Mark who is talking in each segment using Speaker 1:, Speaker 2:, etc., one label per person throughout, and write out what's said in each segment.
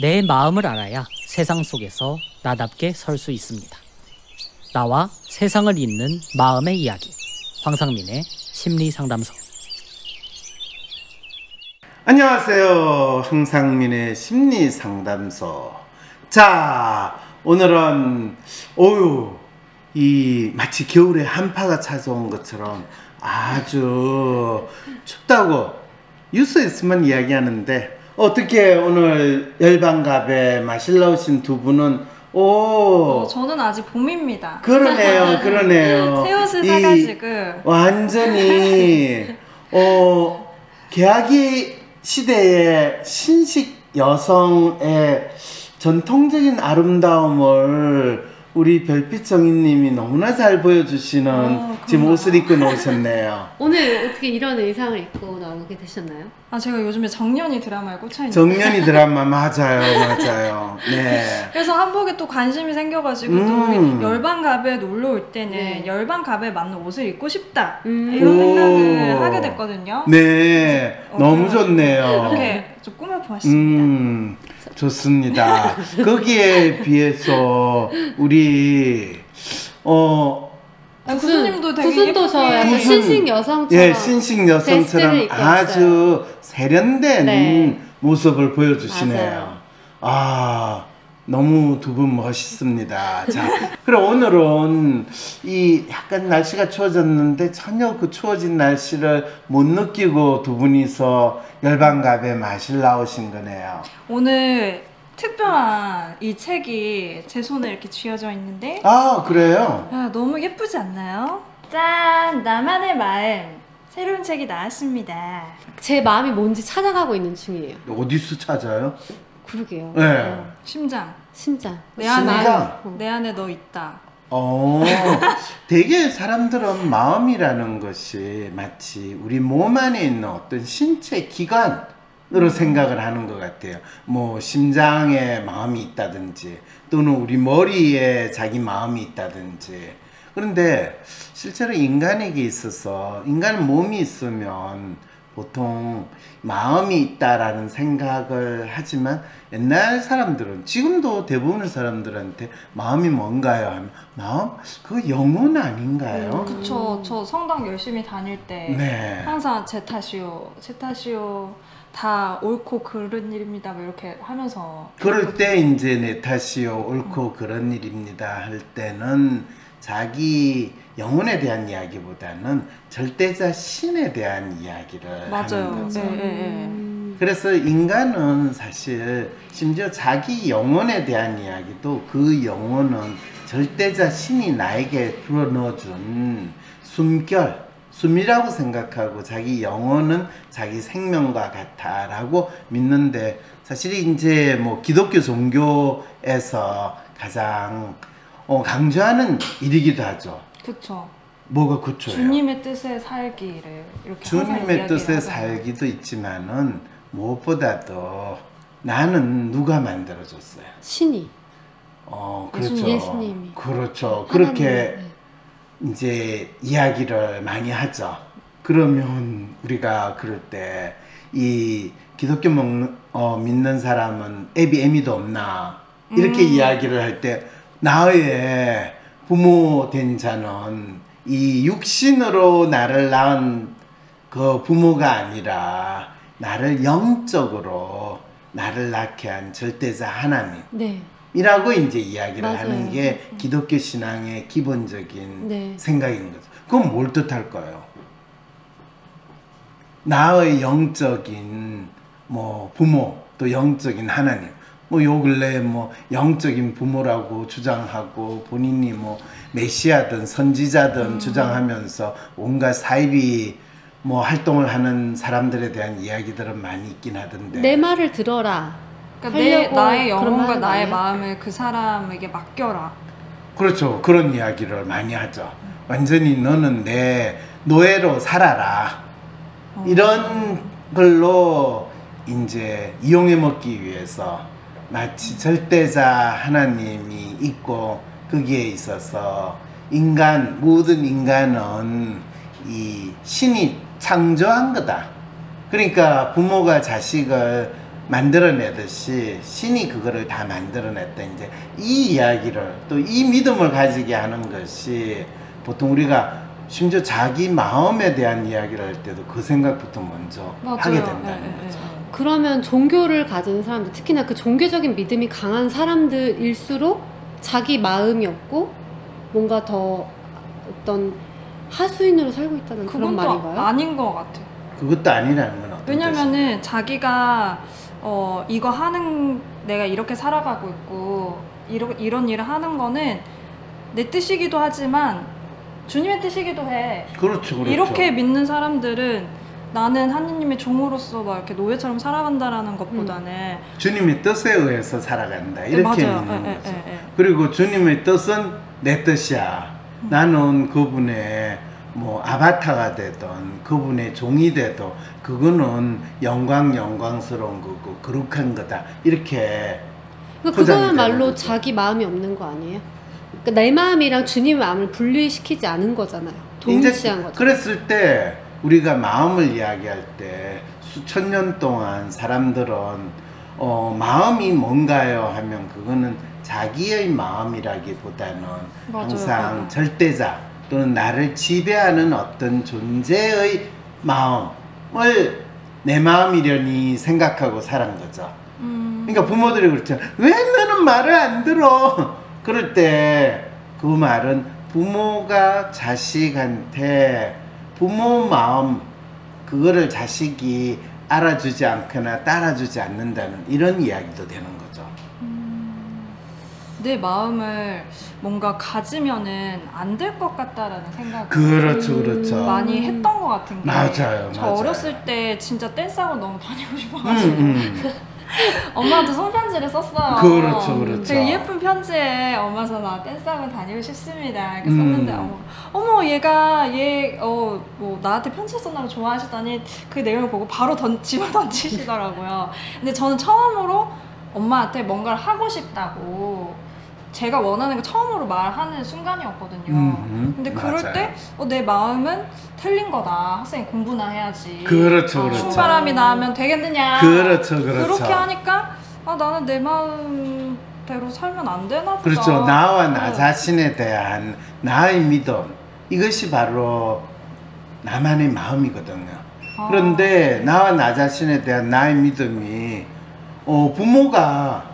Speaker 1: 내 마음을 알아야 세상 속에서 나답게 설 수 있습니다. 나와 세상을 잇는 마음의 이야기. 황상민의 심리상담소.
Speaker 2: 안녕하세요. 황상민의 심리상담소. 자, 오늘은 마치 겨울에 한파가 찾아온 것처럼 아주 춥다고 뉴스에서만 이야기하는데, 어떻게 오늘 열반갑에 마실 나오신 두 분은
Speaker 3: 저는 아직 봄입니다.
Speaker 2: 그러네요.
Speaker 3: 새 옷을 사가지고
Speaker 2: 완전히 개화기 시대의 신식 여성의 전통적인 아름다움을 우리 별빛 정인님이 너무나 잘 보여주시는 지금 옷을 입고 나오셨네요.
Speaker 4: 오늘 어떻게 이런 의상을 입고 나오게 되셨나요?
Speaker 3: 제가 요즘에 정년이 드라마에 꽂혀있는데.
Speaker 2: 정년이 드라마 맞아요. 네.
Speaker 3: 그래서 한복에 또 관심이 생겨가지고 또 우리 열반갑에 놀러 올 때는 열반갑에 맞는 옷을 입고 싶다 이런 생각을 하게 됐거든요.
Speaker 2: 네, 너무 좋네요.
Speaker 3: 이렇게 좀 꾸며보았습니다.
Speaker 2: 좋습니다. 거기에 비해서 우리
Speaker 3: 구수님도 되게
Speaker 4: 구순도 저 약간 신식 여성처럼,
Speaker 2: 신식 여성처럼 아주 세련된 모습을 보여주시네요. 너무 두 분 멋있습니다. 자, 그럼 오늘은 이 약간 날씨가 추워졌는데 전혀 그 추워진 날씨를 못 느끼고 두 분이서 열반갑에 마실 나오신 거네요.
Speaker 3: 오늘 특별한 이 책이 제 손에 이렇게 쥐어져 있는데,
Speaker 2: 그래요?
Speaker 3: 너무 예쁘지 않나요? 짠! 나만의 마음, 새로운 책이 나왔습니다.
Speaker 4: 제 마음이 뭔지 찾아가고 있는 중이에요.
Speaker 2: 어디서 찾아요?
Speaker 4: 그러게요.
Speaker 2: 네.
Speaker 3: 심장. 내 안에 너 있다.
Speaker 2: 되게 사람들은 마음이라는 것이 마치 우리 몸 안에 있는 어떤 신체 기관으로 생각을 하는 것 같아요. 뭐 심장에 마음이 있다든지 또는 우리 머리에 자기 마음이 있다든지. 그런데 실제로 인간에게 있어서 인간 몸이 있으면 보통 마음이 있다라는 생각을 하지만, 옛날 사람들은, 지금도 대부분의 사람들한테 마음이 뭔가요? 하면 마음? 그거 영혼 아닌가요?
Speaker 3: 그쵸. 저 성당 열심히 다닐 때 항상 제 탓이요 다 옳고 그른 일입니다 뭐 이렇게 하면서,
Speaker 2: 그럴 때 이제 내 탓이요 옳고 그런 일입니다 할 때는 자기 영혼에 대한 이야기보다는 절대자 신에 대한 이야기를 하는 거죠. 그래서 인간은 사실 심지어 자기 영혼에 대한 이야기도, 그 영혼은 절대자 신이 나에게 불어넣어준 숨이라고 생각하고, 자기 영혼은 자기 생명과 같아 라고 믿는데, 사실 이제 뭐 기독교 종교에서 가장 강조하는 일이기도 하죠.
Speaker 3: 그쵸.
Speaker 2: 뭐가 그쵸?
Speaker 3: 주님의 뜻에 살기를 이렇게
Speaker 2: 주님의 뜻에 살기도 있지만은 무엇보다도 나는 누가 만들어줬어요?
Speaker 4: 신이.
Speaker 2: 그렇죠.
Speaker 4: 예수님이.
Speaker 2: 그렇죠. 그렇게 이제 이야기를 많이 하죠. 그러면 우리가 그럴 때 이 기독교 믿는 사람은 애미도 없나? 이렇게 이야기를 할 때, 나의 부모 된 자는 이 육신으로 나를 낳은 그 부모가 아니라 나를 영적으로 나를 낳게 한 절대자 하나님이라고 이제 이야기를 하는 게 기독교 신앙의 기본적인 생각인 거죠. 그건 뭘 뜻할까요? 나의 영적인 부모, 또 영적인 하나님. 요 근래에 영적인 부모라고 주장하고, 본인이 메시아든 선지자든 주장하면서 온갖 사이비 활동을 하는 사람들에 대한 이야기들은 많이 있긴 하던데.
Speaker 4: 내 말을 들어라.
Speaker 3: 그러니까 나의 영혼과 나의 마음을 그 사람에게 맡겨라.
Speaker 2: 그렇죠. 그런 이야기를 많이 하죠. 완전히 너는 내 노예로 살아라. 이런 걸로 이제 이용해 먹기 위해서 마치 절대자 하나님이 있고, 거기에 있어서 모든 인간은 이 신이 창조한 거다. 그러니까 부모가 자식을 만들어내듯이 신이 그거를 다 만들어냈다. 이제 이 이야기를 또 이 믿음을 가지게 하는 것이 보통 우리가 심지어 자기 마음에 대한 이야기를 할 때도 그 생각부터 먼저
Speaker 3: 맞아요.
Speaker 2: 하게 된다는
Speaker 3: 네,
Speaker 2: 거죠.
Speaker 4: 그러면 종교를 가진 사람들, 특히나 그 종교적인 믿음이 강한 사람들일수록 자기 마음이 없고 뭔가 더 어떤 하수인으로 살고 있다는 그런
Speaker 3: 그건 또
Speaker 4: 말인가요?
Speaker 3: 아닌 것 같아요.
Speaker 2: 그것도 아니라는 건 어떤
Speaker 3: 왜냐면은 자기가 이거 하는 내가 이렇게 살아가고 있고 이런 일을 하는 거는 내 뜻이기도 하지만 주님의 뜻이기도 해.
Speaker 2: 그렇죠, 그렇죠.
Speaker 3: 이렇게 믿는 사람들은 나는 하느님의 종으로서 막 이렇게 노예처럼 살아간다라는 것보다는
Speaker 2: 주님의 뜻에 의해서 살아간다 이렇게
Speaker 3: 맞아요.
Speaker 2: 믿는
Speaker 3: 예,
Speaker 2: 거죠.
Speaker 3: 예, 예.
Speaker 2: 그리고 주님의 뜻은 내 뜻이야. 나는 그분의 뭐 아바타가 되든 그분의 종이 되도 그거는 영광스러운 거고 거룩한 거다 이렇게
Speaker 4: 그러니까
Speaker 2: 포장이
Speaker 4: 그거야말로
Speaker 2: 되는 거죠.
Speaker 4: 자기 마음이 없는 거 아니에요? 그러니까 내 마음이랑 주님의 마음을 분리시키지 않은 거잖아요. 동일시한 거죠.
Speaker 2: 그랬을 때 우리가 마음을 이야기할 때 수천 년 동안 사람들은 마음이 뭔가요 하면 그거는 자기의 마음이라기보다는
Speaker 3: 맞아요,
Speaker 2: 항상
Speaker 3: 맞아요.
Speaker 2: 절대자 또는 나를 지배하는 어떤 존재의 마음을 내 마음이려니 생각하고 살은 거죠. 그러니까 부모들이 그렇죠. 왜 너는 말을 안 들어? 그럴 때 그 말은 부모가 자식한테 부모 마음 그거를 자식이 알아주지 않거나 따라주지 않는다는 이런 이야기도 되는 거죠.
Speaker 3: 내 마음을 뭔가 가지면은 안 될 것 같다라는 생각을
Speaker 2: 그렇죠, 그렇죠.
Speaker 3: 많이 했던 것 같은 게
Speaker 2: 맞아요,
Speaker 3: 저
Speaker 2: 맞아요.
Speaker 3: 어렸을 때 진짜 댄스학원 너무 다니고 싶어가지고
Speaker 2: 음.
Speaker 3: 엄마한테 손편지를 썼어요.
Speaker 2: 그렇죠, 그렇죠.
Speaker 3: 되게 예쁜 편지에 엄마서 나 댄스학원 다니고 싶습니다 이렇게
Speaker 2: 음.
Speaker 3: 썼는데 어머 얘가 뭐 나한테 편지 썼나고 좋아하시더니 그 내용을 보고 바로 집어 던지시더라고요. 근데 저는 처음으로 엄마한테 뭔가를 하고 싶다고 제가 원하는 거 처음으로 말하는 순간이었거든요. 근데 그럴
Speaker 2: 맞아요.
Speaker 3: 때 내 마음은 틀린 거다. 학생이 공부나 해야지.
Speaker 2: 그렇죠, 그렇죠.
Speaker 3: 춤바람이 나면 되겠느냐.
Speaker 2: 그렇죠, 그렇죠.
Speaker 3: 그렇게 하니까 나는 내 마음대로 살면 안 되나 보다.
Speaker 2: 그렇죠. 나와 나
Speaker 3: 네.
Speaker 2: 자신에 대한 나의 믿음 이것이 바로 나만의 마음이거든요. 그런데 나와 나 자신에 대한 나의 믿음이 부모가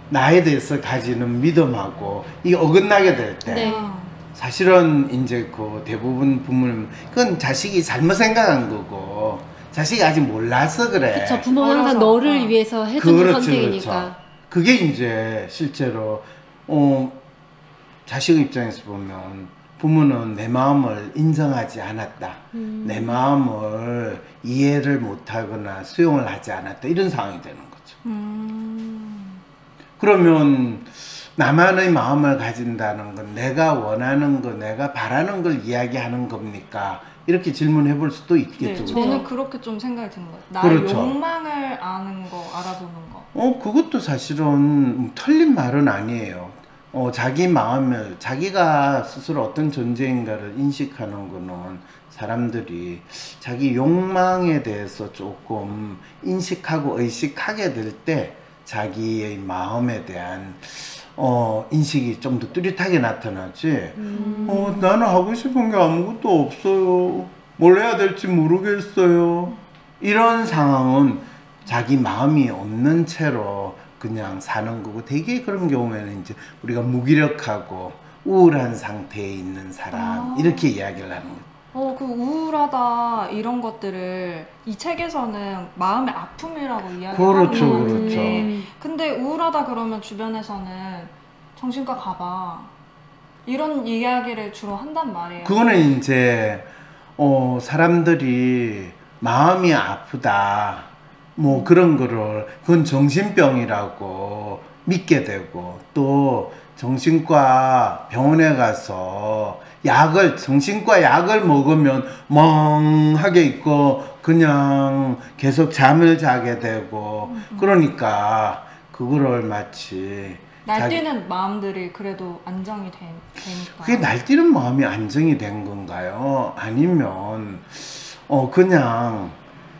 Speaker 2: 나에 대해서 가지는 믿음하고 이게 어긋나게 될 때
Speaker 4: 네.
Speaker 2: 사실은 이제 그 대부분 부모님 그건 자식이 잘못 생각한 거고 자식이 아직 몰라서 그래.
Speaker 4: 그쵸, 부모는 항상
Speaker 3: 어려서.
Speaker 4: 너를 위해서 해주는
Speaker 2: 그렇죠,
Speaker 4: 선택이니까.
Speaker 2: 그렇죠. 그게 이제 실제로 자식 입장에서 보면 부모는 내 마음을 인정하지 않았다. 내 마음을 이해를 못하거나 수용을 하지 않았다. 이런 상황이 되는 거죠. 그러면 나만의 마음을 가진다는 건 내가 원하는 거, 내가 바라는 걸 이야기하는 겁니까? 이렇게 질문해 볼 수도
Speaker 3: 네,
Speaker 2: 있겠죠.
Speaker 3: 저는 그렇게 좀 생각이 드는 거예요. 나의
Speaker 2: 그렇죠.
Speaker 3: 욕망을 아는 거, 알아보는 거.
Speaker 2: 그것도 사실은 틀린 말은 아니에요. 자기 마음을, 자기가 스스로 어떤 존재인가를 인식하는 거는 사람들이 자기 욕망에 대해서 조금 인식하고 의식하게 될 때 자기의 마음에 대한 인식이 좀 더 뚜렷하게 나타나지. 나는 하고 싶은 게 아무것도 없어요. 뭘 해야 될지 모르겠어요. 이런 상황은 자기 마음이 없는 채로 그냥 사는 거고 되게 그런 경우에는 이제 우리가 무기력하고 우울한 상태에 있는 사람 이렇게 이야기를 하는 거죠.
Speaker 3: 그 우울하다 이런 것들을 이 책에서는 마음의 아픔이라고 이야기하는
Speaker 2: 그렇죠,
Speaker 3: 것 같은데
Speaker 2: 그렇죠.
Speaker 3: 근데 우울하다 그러면 주변에서는 정신과 가봐 이런 이야기를 주로 한단 말이에요.
Speaker 2: 그거는 이제 사람들이 마음이 아프다 뭐 그런 거를 그건 정신병이라고 믿게 되고 또 정신과 병원에 가서 정신과 약을 먹으면 멍하게 있고 그냥 계속 잠을 자게 되고 그러니까 그거를 마치
Speaker 3: 날뛰는 마음들이 그래도 안정이 되니까.
Speaker 2: 그게 날뛰는 마음이 안정이 된 건가요? 아니면 그냥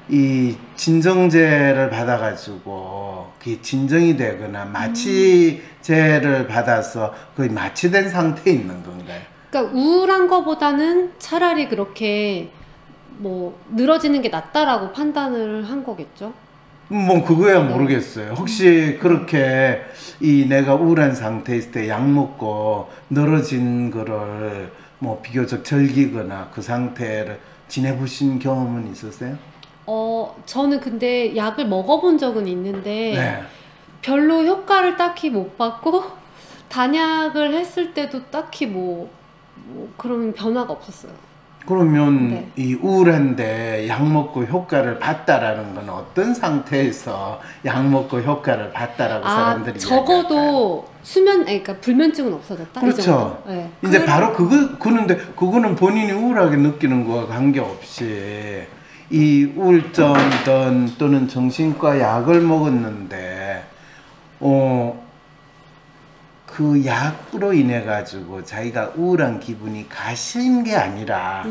Speaker 2: 이 진정제를 받아가지고 그게 진정이 되거나 마취제를 받아서 거의 마취된 상태에 있는 건가요?
Speaker 4: 그러니까 우울한 거보다는 차라리 그렇게 뭐 늘어지는 게 낫다라고 판단을 한 거겠죠.
Speaker 2: 뭐 그거야 모르겠어요. 혹시 그렇게 이 내가 우울한 상태에 있을 때 약 먹고 늘어진 거를 뭐 비교적 즐기거나 그 상태를 지내보신 경험은 있으세요?
Speaker 4: 저는 근데 약을 먹어본 적은 있는데
Speaker 2: 네.
Speaker 4: 별로 효과를 딱히 못 받고 단약을 했을 때도 딱히 뭐 그런 변화가 없었어요.
Speaker 2: 그러면
Speaker 4: 네.
Speaker 2: 이 우울한데 약 먹고 효과를 봤다라는 건 어떤 상태에서 약 먹고 효과를 봤다라고 사람들이 이야기할까요?
Speaker 4: 적어도 그러니까 불면증은 없어졌다. 이
Speaker 2: 그렇죠.
Speaker 4: 정도? 네.
Speaker 2: 이제 바로 그런데 그거는 본인이 우울하게 느끼는 거와 관계없이 이 우울증이든 또는 정신과 약을 먹었는데 그 약으로 인해 가지고 자기가 우울한 기분이 가신 게 아니라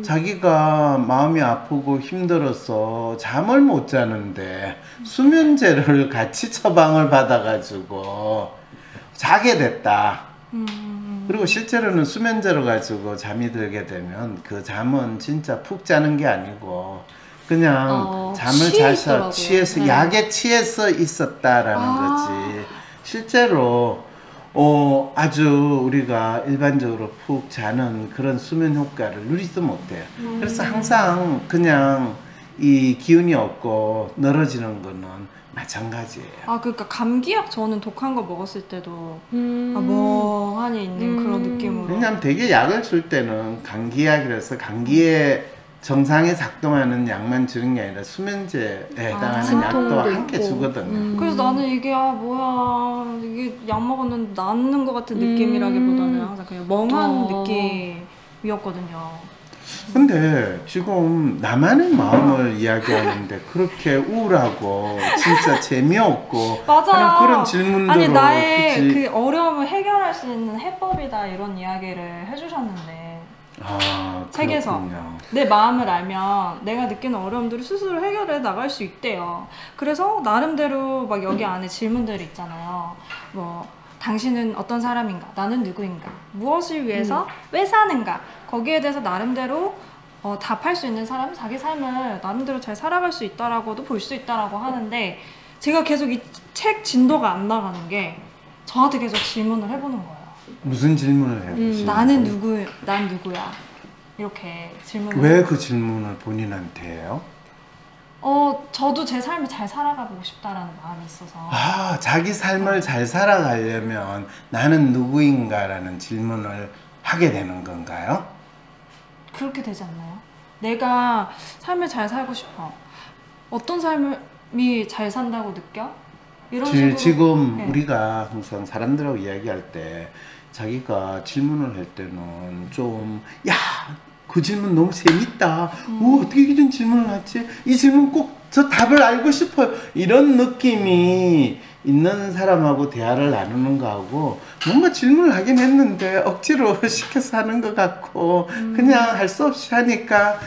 Speaker 2: 자기가 마음이 아프고 힘들어서 잠을 못 자는데 수면제를 같이 처방을 받아 가지고 자게 됐다. 그리고 실제로는 수면제로 가지고 잠이 들게 되면 그 잠은 진짜 푹 자는 게 아니고 그냥 잠을 자서 취해서
Speaker 4: 네.
Speaker 2: 약에 취해서 있었다라는 거지. 실제로 아주 우리가 일반적으로 푹 자는 그런 수면 효과를 누리지도 못해요. 그래서 항상 그냥 이 기운이 없고 늘어지는 거는 마찬가지예요.
Speaker 3: 그러니까 감기약 저는 독한 거 먹었을 때도 멍하니 있는 그런 느낌으로.
Speaker 2: 왜냐면 되게 약을 줄 때는 감기약이라서 감기에 정상에 작동하는 약만 주는 게 아니라 수면제에 해당하는 약도 함께
Speaker 4: 있고.
Speaker 2: 주거든요.
Speaker 3: 그래서 나는 이게 뭐야 이게 약 먹었는데 낫는 것 같은 느낌이라기보다는 항상 그냥 멍한 느낌이었거든요.
Speaker 2: 근데 지금 나만의 마음을 이야기하는데 그렇게 우울하고 진짜 재미없고
Speaker 3: 맞아요.
Speaker 2: 그런 질문들로
Speaker 3: 아니 나의
Speaker 2: 그치?
Speaker 3: 그 어려움을 해결할 수 있는 해법이다 이런 이야기를 해주셨는데 책에서
Speaker 2: 그렇군요.
Speaker 3: 내 마음을 알면 내가 느끼는 어려움들을 스스로 해결해 나갈 수 있대요. 그래서 나름대로 막 여기 안에 질문들이 있잖아요. 뭐 당신은 어떤 사람인가? 나는 누구인가? 무엇을 위해서? 왜 사는가? 거기에 대해서 나름대로 답할 수 있는 사람은 자기 삶을 나름대로 잘 살아갈 수 있다라고도 볼 수 있다라고 하는데 제가 계속 이 책 진도가 안 나가는 게 저한테 계속 질문을 해보는 거예요.
Speaker 2: 무슨 질문을 해보시는
Speaker 3: 나는
Speaker 2: 거예요?
Speaker 3: 난 누구야? 이렇게 질문을.
Speaker 2: 왜 그 질문을 본인한테 해요?
Speaker 3: 저도 제 삶을 잘 살아가고 싶다라는 마음이 있어서.
Speaker 2: 자기 삶을 잘 살아가려면 나는 누구인가라는 질문을 하게 되는 건가요?
Speaker 3: 그렇게 되지 않나요? 내가 삶을 잘 살고 싶어. 어떤 삶이 잘 산다고 느껴? 이런 식으로.
Speaker 2: 지금
Speaker 3: 네.
Speaker 2: 우리가 항상 사람들하고 이야기할 때 자기가 질문을 할 때는 좀 그 질문 너무 재밌다. 어떻게 이런 질문을 하지? 이 질문 꼭 저 답을 알고 싶어요. 이런 느낌이 있는 사람하고 대화를 나누는 거하고 뭔가 질문을 하긴 했는데 억지로 시켜서 하는 것 같고 그냥 할 수 없이 하니까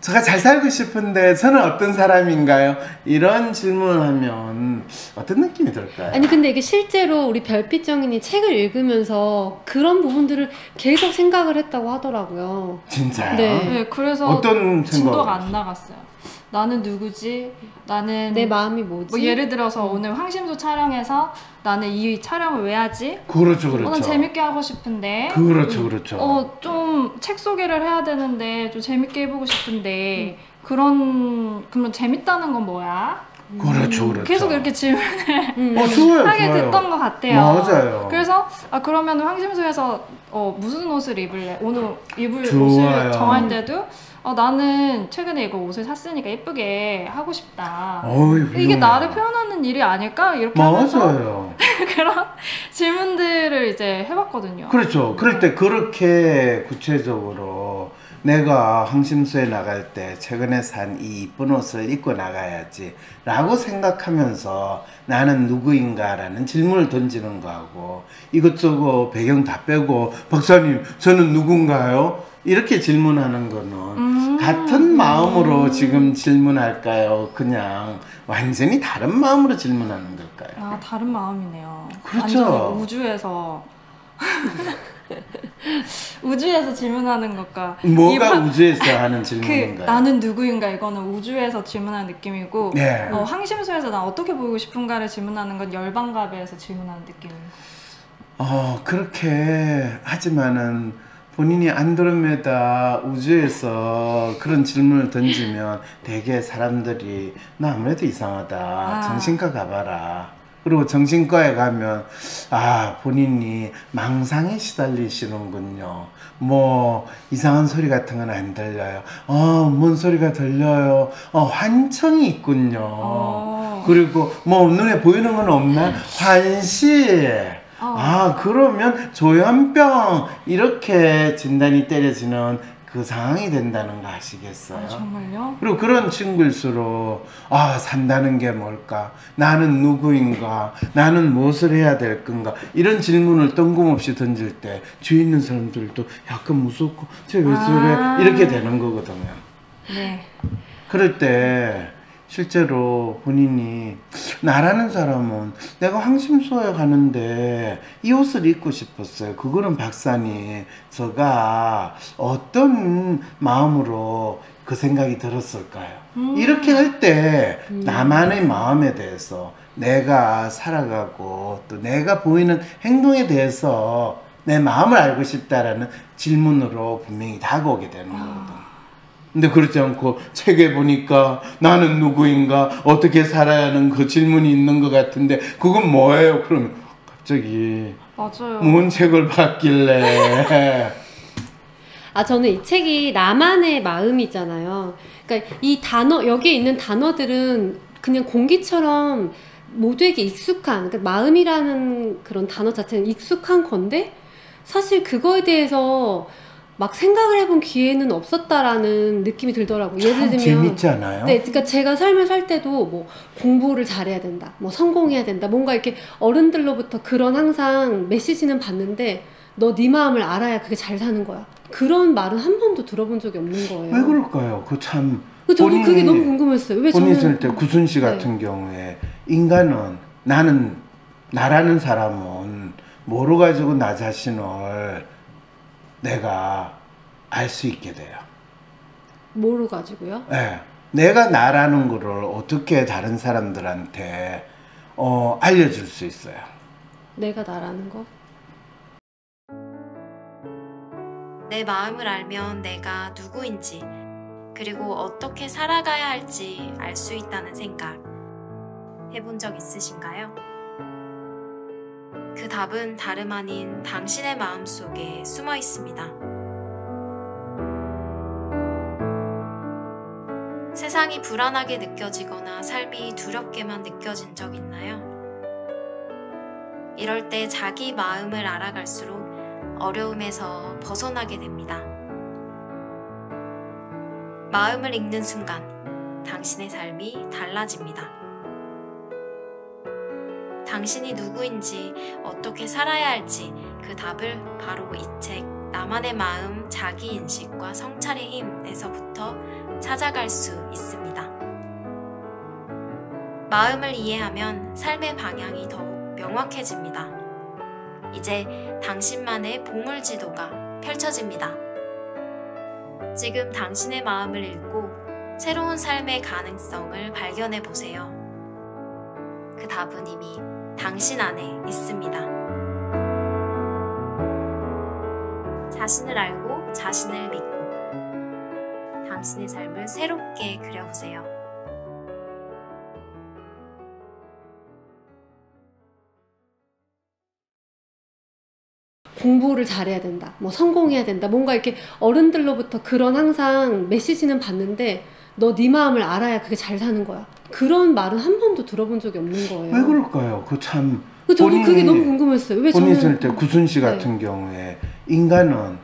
Speaker 2: 제가 잘 살고 싶은데 저는 어떤 사람인가요? 이런 질문을 하면 어떤 느낌이 들까요?
Speaker 4: 아니 근데 이게 실제로 우리 별빛 정인이 책을 읽으면서 그런 부분들을 계속 생각을 했다고 하더라고요.
Speaker 2: 진짜요?
Speaker 4: 네.
Speaker 3: 네, 그래서
Speaker 2: 어떤
Speaker 3: 진도가
Speaker 2: 생각을
Speaker 3: 안 나갔어요. 나는 누구지? 나는
Speaker 4: 내 마음이 뭐지?
Speaker 3: 뭐 예를 들어서 오늘 황심소 촬영해서 나는 이 촬영을 왜 하지?
Speaker 2: 그렇죠, 그렇죠.
Speaker 3: 난 재밌게 하고 싶은데.
Speaker 2: 그렇죠, 그렇죠.
Speaker 3: 좀 책 소개를 해야 되는데 좀 재밌게 해보고 싶은데 그러면 재밌다는 건 뭐야?
Speaker 2: 그렇죠, 그렇죠.
Speaker 3: 계속 이렇게 질문을
Speaker 2: 좋아요,
Speaker 3: 하게
Speaker 2: 좋아요.
Speaker 3: 됐던 것 같아요.
Speaker 2: 맞아요.
Speaker 3: 그래서 그러면 황심소에서 무슨 옷을 입을래? 오늘 입을
Speaker 2: 좋아요.
Speaker 3: 옷을 정할 때도 나는 최근에 이거 옷을 샀으니까 예쁘게 하고 싶다. 이게
Speaker 2: 훌륭해요.
Speaker 3: 나를 표현하는 일이 아닐까? 이렇게 하면서
Speaker 2: 맞아요.
Speaker 3: 그런 질문들을 이제 해봤거든요.
Speaker 2: 그렇죠. 그럴 때 그렇게 구체적으로 내가 황심소에 나갈 때 최근에 산 이 이쁜 옷을 입고 나가야지 라고 생각하면서 나는 누구인가 라는 질문을 던지는 거하고 이것저것 배경 다 빼고 박사님 저는 누군가요? 이렇게 질문하는 거는 같은 마음으로 지금 질문할까요? 그냥 완전히 다른 마음으로 질문하는 걸까요?
Speaker 3: 아, 다른 마음이네요.
Speaker 2: 그렇죠.
Speaker 3: 완전히 우주에서 우주에서 질문하는 것과
Speaker 2: 뭐가
Speaker 3: 일반-
Speaker 2: 우주에서 하는 질문인가요?
Speaker 3: 나는 누구인가 이거는 우주에서 질문하는 느낌이고
Speaker 2: 네.
Speaker 3: 황심소에서 나 어떻게 보이고 싶은가를 질문하는 건 열반갑에서 질문하는 느낌이고.
Speaker 2: 그렇게 하지만은 본인이 안드로메다 우주에서 그런 질문을 던지면 되게 사람들이 나 아무래도 이상하다. 정신과 가봐라. 그리고 정신과에 가면 본인이 망상에 시달리시는군요. 뭐 이상한 소리 같은 건 안 들려요. 뭔 소리가 들려요. 환청이 있군요. 그리고 뭐 눈에 보이는 건 없나? 환시. 그러면 조현병 이렇게 진단이 때려지는 그 상황이 된다는 거 아시겠어요?
Speaker 3: 정말요?
Speaker 2: 그리고 그런 친구일수록 산다는 게 뭘까? 나는 누구인가? 나는 무엇을 해야 될 건가? 이런 질문을 뜬금없이 던질 때 주위 있는 사람들도 약간 무섭고 쟤 왜 저래? 이렇게 되는 거거든요.
Speaker 3: 네.
Speaker 2: 그럴 때 실제로 본인이 나라는 사람은 내가 황심소에 가는데 이 옷을 입고 싶었어요. 그거는 박사님 제가 어떤 마음으로 그 생각이 들었을까요? 이렇게 할 때 나만의 마음에 대해서 내가 살아가고 또 내가 보이는 행동에 대해서 내 마음을 알고 싶다라는 질문으로 분명히 다가오게 되는 거거든요. 근데 그렇지 않고 책에 보니까 나는 누구인가 어떻게 살아야 하는 그 질문이 있는 것 같은데 그건 뭐예요? 그러면 갑자기
Speaker 3: 맞아요.
Speaker 2: 뭔 책을 봤길래
Speaker 4: 저는 이 책이 나만의 마음이잖아요. 그러니까 이 단어, 여기에 있는 단어들은 그냥 공기처럼 모두에게 익숙한, 그러니까 마음이라는 그런 단어 자체는 익숙한 건데 사실 그거에 대해서 막 생각을 해본 기회는 없었다라는 느낌이 들더라고요. 예를
Speaker 2: 참
Speaker 4: 들면
Speaker 2: 재밌지 않아요?
Speaker 4: 네, 그러니까 제가 삶을 살 때도 뭐 공부를 잘해야 된다, 뭐 성공해야 된다, 뭔가 이렇게 어른들로부터 그런 항상 메시지는 받는데 너 네 마음을 알아야 그게 잘 사는 거야. 그런 말은 한 번도 들어본 적이 없는 거예요.
Speaker 2: 왜 그럴까요? 그 참
Speaker 4: 저는 그게 너무 궁금했어요. 왜
Speaker 2: 본인
Speaker 4: 저는
Speaker 2: 있을 때 구순 씨 같은 경우에 인간은 나라는 사람은 뭐로 가지고 나 자신을 내가 알 수 있게 돼요.
Speaker 4: 뭐로 가지고요?
Speaker 2: 네. 내가 나라는 거를 어떻게 다른 사람들한테 알려줄 수 있어요.
Speaker 4: 내가 나라는 거?
Speaker 5: 내 마음을 알면 내가 누구인지, 그리고 어떻게 살아가야 할지 알 수 있다는 생각 해본 적 있으신가요? 그 답은 다름 아닌 당신의 마음속에 숨어 있습니다. 세상이 불안하게 느껴지거나 삶이 두렵게만 느껴진 적 있나요? 이럴 때 자기 마음을 알아갈수록 어려움에서 벗어나게 됩니다. 마음을 읽는 순간 당신의 삶이 달라집니다. 당신이 누구인지 어떻게 살아야 할지 그 답을 바로 이 책 나만의 마음 자기인식과 성찰의 힘에서부터 찾아갈 수 있습니다. 마음을 이해하면 삶의 방향이 더욱 명확해집니다. 이제 당신만의 보물지도가 펼쳐집니다. 지금 당신의 마음을 읽고 새로운 삶의 가능성을 발견해 보세요. 그 답은 이미 당신 안에 있습니다. 자신을 알고 자신을 믿고 당신의 삶을 새롭게 그려보세요.
Speaker 4: 공부를 잘해야 된다, 뭐 성공해야 된다, 뭔가 이렇게 어른들로부터 그런 항상 메시지는 받는데 너 네 마음을 알아야 그게 잘 사는 거야. 그런 말은 한 번도 들어본 적이 없는 거예요.
Speaker 2: 왜 그럴까요? 그 참
Speaker 4: 저는 그게 너무 궁금했어요. 왜
Speaker 2: 본인
Speaker 4: 저는
Speaker 2: 있을 때 구순 씨 같은 경우에 인간은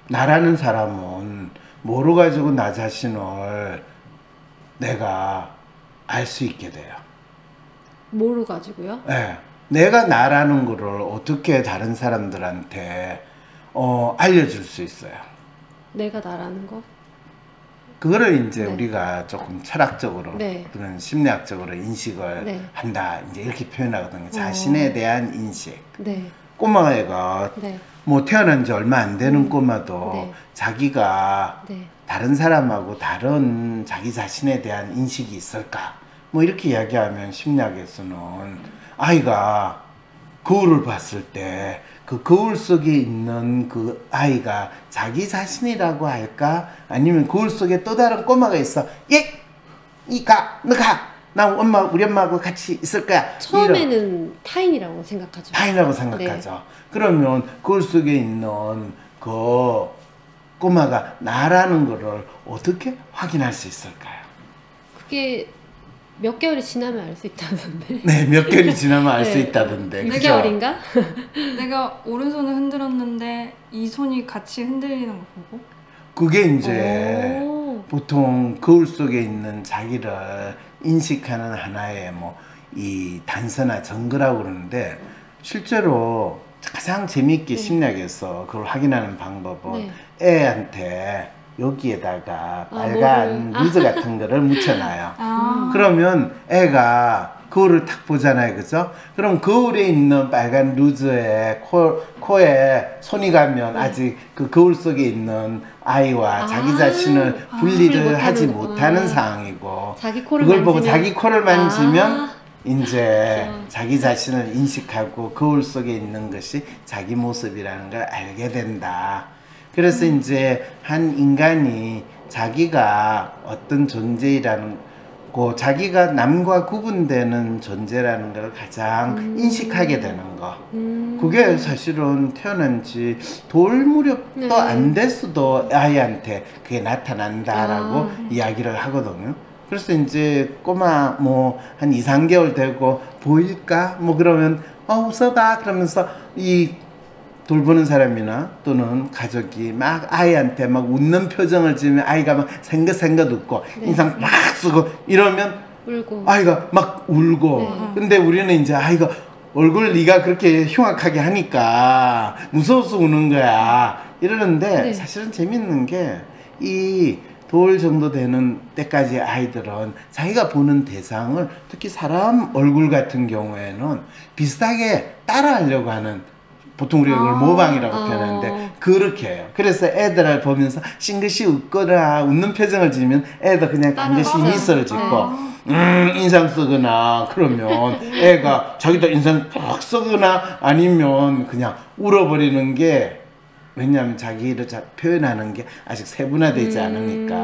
Speaker 2: 나라는 사람은 뭐로 가지고 나 자신을 내가 알 수 있게 돼요.
Speaker 4: 뭐로 가지고요?
Speaker 2: 네. 내가 나라는 거를 어떻게 다른 사람들한테 알려줄 수 있어요.
Speaker 4: 내가 나라는 거?
Speaker 2: 그거를 이제
Speaker 4: 네.
Speaker 2: 우리가 조금 철학적으로
Speaker 4: 네.
Speaker 2: 또는 심리학적으로 인식을
Speaker 4: 네.
Speaker 2: 한다. 이제 이렇게 표현하거든요. 자신에 대한 인식.
Speaker 4: 네.
Speaker 2: 꼬마애가
Speaker 4: 네.
Speaker 2: 뭐 태어난 지 얼마 안 되는 꼬마도
Speaker 4: 네.
Speaker 2: 자기가
Speaker 4: 네.
Speaker 2: 다른 사람하고 다른 자기 자신에 대한 인식이 있을까? 뭐 이렇게 이야기하면 심리학에서는 아이가 거울을 봤을 때 그 거울 속에 있는 그 아이가 자기 자신이라고 할까? 아니면 거울 속에 또 다른 꼬마가 있어. 예! 너 가! 나 우리 엄마하고 같이 있을 거야.
Speaker 4: 처음에는 타인이라고 생각하죠.
Speaker 2: 타인이라고 생각하죠. 그러면 거울 속에 있는 그 꼬마가 나라는 거를 어떻게 확인할 수 있을까요?
Speaker 4: 그게 몇 개월이 지나면 알 수 있다던데.
Speaker 2: 네, 몇 개월이 지나면 알 수
Speaker 4: 네.
Speaker 2: 있다던데.
Speaker 4: 6개월인가?
Speaker 3: 내가 오른손을 흔들었는데 이 손이 같이 흔들리는 걸 보고
Speaker 2: 그게 이제
Speaker 4: 오.
Speaker 2: 보통 거울 속에 있는 자기를 인식하는 하나의 뭐 이 단서나 증거라고 그러는데 실제로 가장 재미있게 심리학에서 그걸 확인하는 방법은 애한테 여기에다가 빨간
Speaker 4: 뭐를?
Speaker 2: 루즈 같은 거를 묻혀놔요.
Speaker 3: 아.
Speaker 2: 그러면 애가 거울을 탁 보잖아요. 그죠? 그럼 거울에 있는 빨간 루즈에 코에 손이 가면 아직 그 거울 속에 있는 아이와 자기 자신을 분리를 하지 못하는 상황이고
Speaker 4: 자기 코를
Speaker 2: 그걸 보고
Speaker 4: 만지면-
Speaker 2: 자기 코를 만지면
Speaker 4: 아.
Speaker 2: 이제
Speaker 4: 귀여워.
Speaker 2: 자기 자신을 인식하고 거울 속에 있는 것이 자기 모습이라는 걸 알게 된다. 그래서 이제 한 인간이 자기가 어떤 존재라는 거, 자기가 남과 구분되는 존재라는 걸 가장 인식하게 되는 거. 그게 사실은 태어난 지 돌 무렵도
Speaker 4: 네.
Speaker 2: 안 됐어도 아이한테 그게 나타난다라고
Speaker 4: 아.
Speaker 2: 이야기를 하거든요. 그래서 이제 꼬마 뭐 한 2, 3개월 되고 보일까? 뭐 그러면 웃어봐 그러면서 이 돌보는 사람이나 또는 가족이 막 아이한테 막 웃는 표정을 지으면 아이가 막 생긋생긋 웃고 인상 막 쓰고 이러면
Speaker 4: 울고.
Speaker 2: 아이가 막 울고
Speaker 4: 네.
Speaker 2: 근데 우리는 이제 아이가 얼굴 네가 그렇게 흉악하게 하니까 무서워서 우는 거야 이러는데
Speaker 4: 네.
Speaker 2: 사실은 재밌는 게 이 돌 정도 되는 때까지 아이들은 자기가 보는 대상을 특히 사람 얼굴 같은 경우에는 비슷하게 따라하려고 하는 보통 우리가 그걸 모방이라고 표현하는데 그렇게 해요. 그래서 애들을 보면서 싱긋이 웃거나 웃는 표정을 지으면 애도 그냥 반드시
Speaker 4: 따라하죠.
Speaker 2: 미소를 짓고 인상 쓰거나 그러면 애가 자기도 인상 팍 쓰거나 아니면 그냥 울어버리는 게 왜냐하면 자기를 표현하는 게 아직 세분화되지 않으니까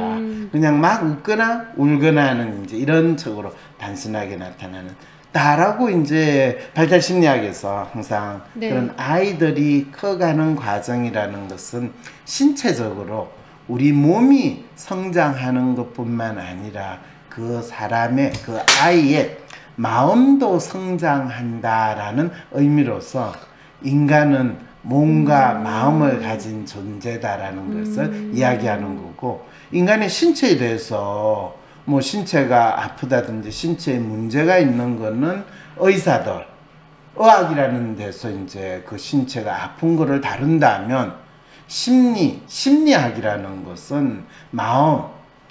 Speaker 2: 그냥 막 웃거나 울거나 하는 이제 이런 척으로 단순하게 나타나는 다라고 이제 발달 심리학에서 항상
Speaker 4: 네.
Speaker 2: 그런 아이들이 커가는 과정이라는 것은 신체적으로 우리 몸이 성장하는 것뿐만 아니라 그 사람의 그 아이의 마음도 성장한다라는 의미로서 인간은 몸과 마음을 가진 존재다라는 것을 이야기하는 거고 인간의 신체에 대해서 뭐 신체가 아프다든지 신체에 문제가 있는 거는 의사들, 의학이라는 데서 이제 그 신체가 아픈 거를 다룬다면 심리학이라는 것은 마음,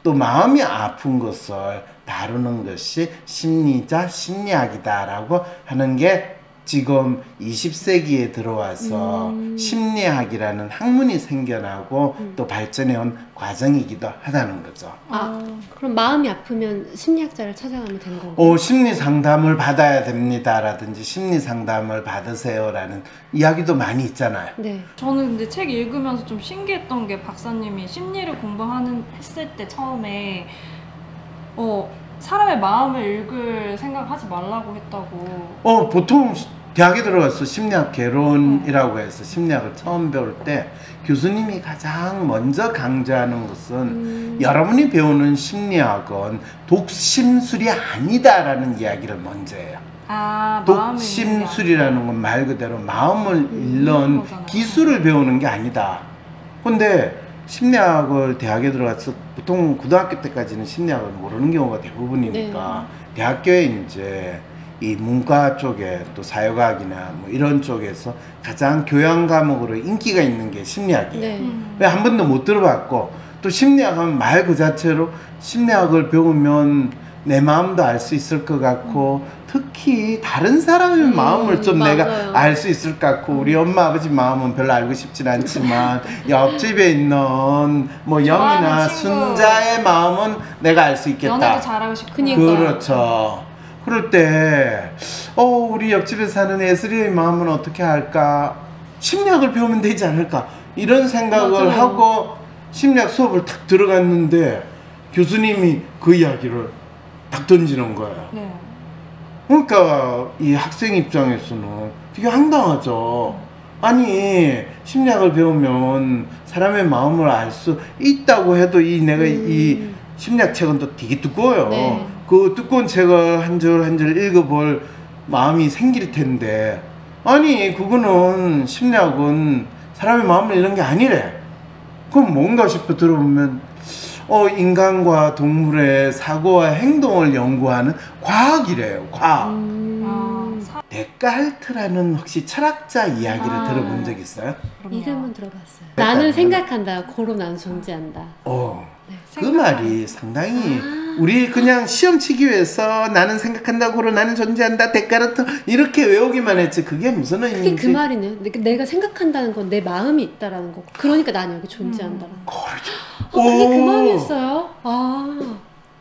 Speaker 2: 또 마음이 아픈 것을 다루는 것이 심리자 심리학이다라고 하는 게 지금 20세기에 들어와서 심리학이라는 학문이 생겨나고 또 발전해온 과정이기도 하다는 거죠.
Speaker 4: 그럼 마음이 아프면 심리학자를 찾아가면 되는 건가요?
Speaker 2: 심리 상담을 받아야 됩니다라든지 심리 상담을 받으세요라는 이야기도 많이 있잖아요.
Speaker 4: 네.
Speaker 3: 저는 근데 책 읽으면서 좀 신기했던 게 박사님이 심리를 했을 때 처음에 사람의 마음을 읽을 생각하지 말라고 했다고.
Speaker 2: 보통 대학에 들어가서 심리학 개론이라고 해서 심리학을 처음 배울 때 교수님이 가장 먼저 강조하는 것은 여러분이 배우는 심리학은 독심술이 아니다라는 이야기를 먼저 해요. 독심술이라는 건 말 그대로 마음을 읽는 기술을 배우는 게 아니다. 근데 심리학을 대학에 들어가서 보통 고등학교 때까지는 심리학을 모르는 경우가 대부분이니까 대학교에 이제 이 문과 쪽에 또 사회과학이나 뭐 이런 쪽에서 가장 교양 과목으로 인기가 있는 게 심리학이에요.
Speaker 4: 네.
Speaker 2: 왜 한 번도 못 들어봤고 또 심리학 하면 말 그 자체로 심리학을 배우면 내 마음도 알 수 있을 것 같고 특히 다른 사람의 마음을 좀
Speaker 4: 맞아요.
Speaker 2: 내가 알 수 있을 것 같고 우리 엄마 아버지 마음은 별로 알고 싶진 않지만 옆집에 있는 뭐 영이나
Speaker 3: 좋아하는 친구.
Speaker 2: 순자의 마음은 내가 알 수 있겠다.
Speaker 3: 연애도 잘하고 싶고.
Speaker 4: 그니까요.
Speaker 2: 그렇죠. 그럴 때 우리 옆집에 사는 애슬이의 마음은 어떻게 할까? 심리학을 배우면 되지 않을까? 이런 생각을
Speaker 4: 맞아요.
Speaker 2: 하고 심리학 수업을 탁 들어갔는데 교수님이 그 이야기를 딱 던지는 거예요.
Speaker 3: 네.
Speaker 2: 그러니까 이 학생 입장에서는 되게 황당하죠. 아니 심리학을 배우면 사람의 마음을 알 수 있다고 해도 내가 이 심리학 책은 또 되게 두꺼워요.
Speaker 4: 네.
Speaker 2: 그 두꺼운 책을 한 줄 한 줄 읽어볼 마음이 생길 텐데 아니 그거는 심리학은 사람의 마음을 이런 게 아니래. 그럼 뭔가 싶어 들어보면 인간과 동물의 사고와 행동을 연구하는 과학이래요. 과학. 데카르트라는 혹시 철학자 이야기를
Speaker 3: 아.
Speaker 2: 들어본 적 있어요?
Speaker 4: 이름은 들어봤어요. 나는 생각한다. 고로 난 존재한다.
Speaker 2: 그 말이 상당히 우리 그냥 시험 치기 위해서 나는 생각한다고로 나는 존재한다 데카르트 이렇게 외우기만 했지 그게 무슨
Speaker 4: 그게
Speaker 2: 의미인지
Speaker 4: 그 말이네요. 내가 생각한다는 건 내 마음이 있다라는 거. 그러니까 나는 여기 존재한다라는 거. 그게 그 말이었어요?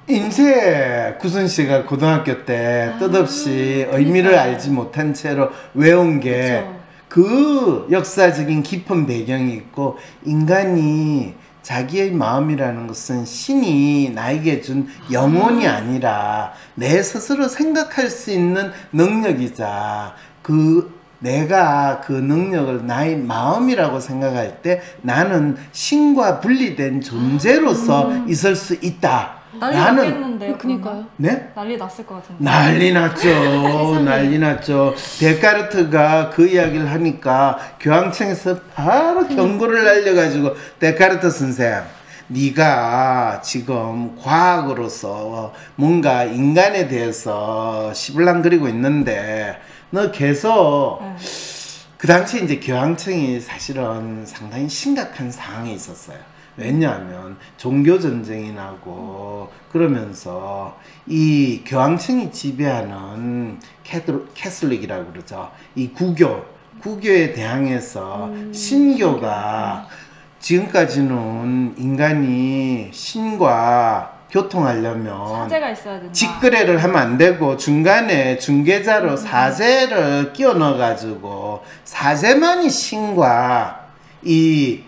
Speaker 2: 인제 구순 씨가 고등학교 때 뜻없이 의미를 알지 못한 채로 외운 게 그 역사적인 깊은 배경이 있고 인간이 자기의 마음이라는 것은 신이 나에게 준 영혼이 아니라 내 스스로 생각할 수 있는 능력이자 내가 그 능력을 나의 마음이라고 생각할 때 나는 신과 분리된 존재로서 있을 수 있다.
Speaker 3: 난리 났겠는데요.
Speaker 4: 그니까요.
Speaker 2: 네?
Speaker 3: 난리 났을 것 같은데.
Speaker 2: 난리 났죠. 난리 났죠. 데카르트가 그 이야기를 하니까 교황청에서 바로 경고를 날려가지고 데카르트 선생 네가 지금 과학으로서 뭔가 인간에 대해서 시블랑거리고 있는데 너 계속 그 당시에 이제 교황청이 사실은 상당히 심각한 상황이 있었어요. 왜냐하면 종교 전쟁이 나고 그러면서 이 교황청이 지배하는 캐톨릭이라고 그러죠. 이 구교에 대항해서 신교가 지금까지는 인간이 신과 교통하려면
Speaker 3: 사제가 있어야 된다.
Speaker 2: 직거래를 하면 안 되고 중간에 중개자로 사제를 끼워 넣어 가지고 사제만이 신과 이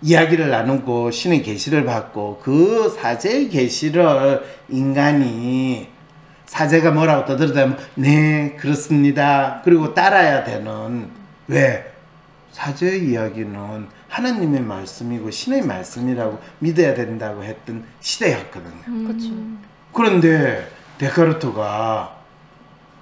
Speaker 2: 이야기를 나누고 신의 계시를 받고 그 사제의 계시를 인간이 사제가 뭐라고 떠들어대면 네 그렇습니다 그리고 따라야 되는 왜 사제의 이야기는 하나님의 말씀이고 신의 말씀이라고 믿어야 된다고 했던 시대였거든요.
Speaker 4: 그렇죠.
Speaker 2: 그런데 데카르트가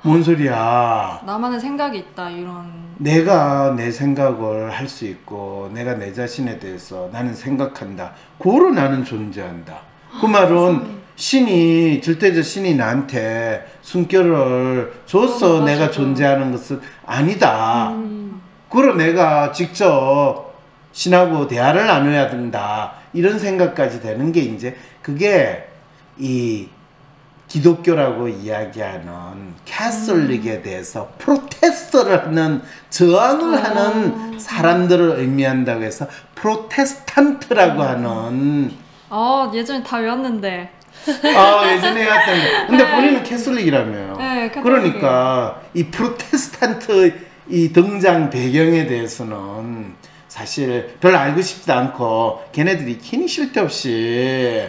Speaker 2: 뭔 소리야?
Speaker 3: 나만의 생각이 있다 이런.
Speaker 2: 내가 내 생각을 할 수 있고 내가 내 자신에 대해서 나는 생각한다. 고로 나는 존재한다. 그 말은 신이 절대적 신이 나한테 숨결을 줘서 내가 존재하는 것은 아니다. 그러 내가 직접 신하고 대화를 나눠야 된다. 이런 생각까지 되는 게 이제 그게 이 기독교라고 이야기하는 캐톨릭에 대해서 프로테스트를 하는 저항을 하는 사람들을 의미한다고 해서 프로테스탄트라고 하는
Speaker 3: 예전에 다 외웠는데.
Speaker 2: 예전에 했던 거. 근데 본인은 캐톨릭이라며요.
Speaker 3: 네, 캐톨릭이에요.
Speaker 2: 그러니까 이 프로테스탄트 이 등장 배경에 대해서는 사실 별로 알고 싶지도 않고 걔네들이 키니 쓸데없이